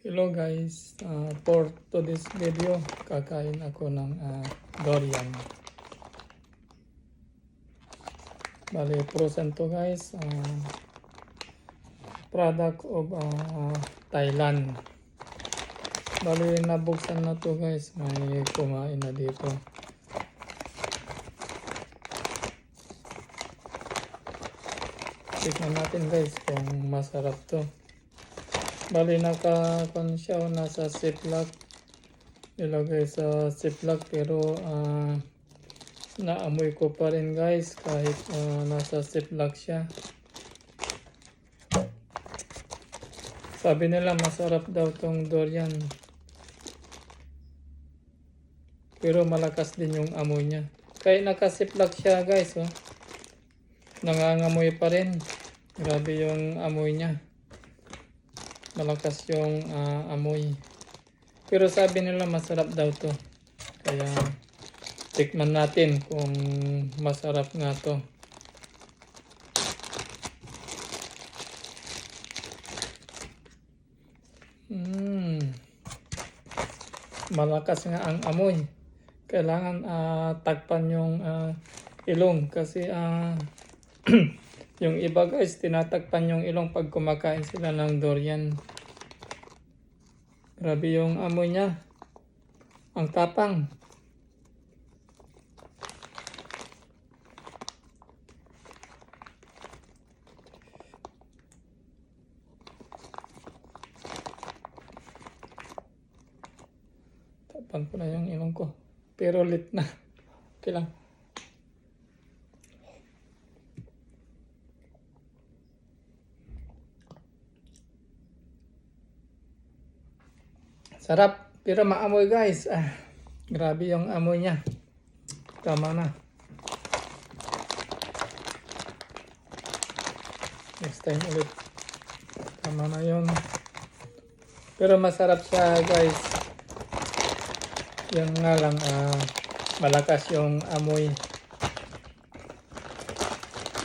Hello guys, for today's video, kakain ako ng durian. Bali, frozen to guys, product of Thailand. Bali, nabuksan na to guys, may kumain na dito. Tignan natin guys kung masarap to. Bali, naka-kon siya, nasa ziplock. Nilagay sa ziplock pero naamoy ko pa rin guys kahit nasa ziplock siya. Sabi nila masarap daw tong durian. Pero malakas din yung amoy niya. Kahit naka-ziplock siya guys, oh. Nangangamoy pa rin. Grabe yung amoy niya. Malakas yung amoy. Pero sabi nila masarap daw to. Kaya tikman natin kung masarap nga to. Malakas nga ang amoy. Kailangan takpan yung ilong kasi yung iba guys, tinatakpan yung ilong pag kumakain sila ng durian. Grabe yung amoy niya. Ang tapang. Tapan ko na yung ilong ko. Pero lit na. Okay lang. Sarap, pero maamoy guys. Grabe yung amoy niya. Tama na. Next time ulit. Tama na yun. Pero masarap siya guys. Yung nga lang, malakas yung amoy.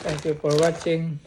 Thank you for watching.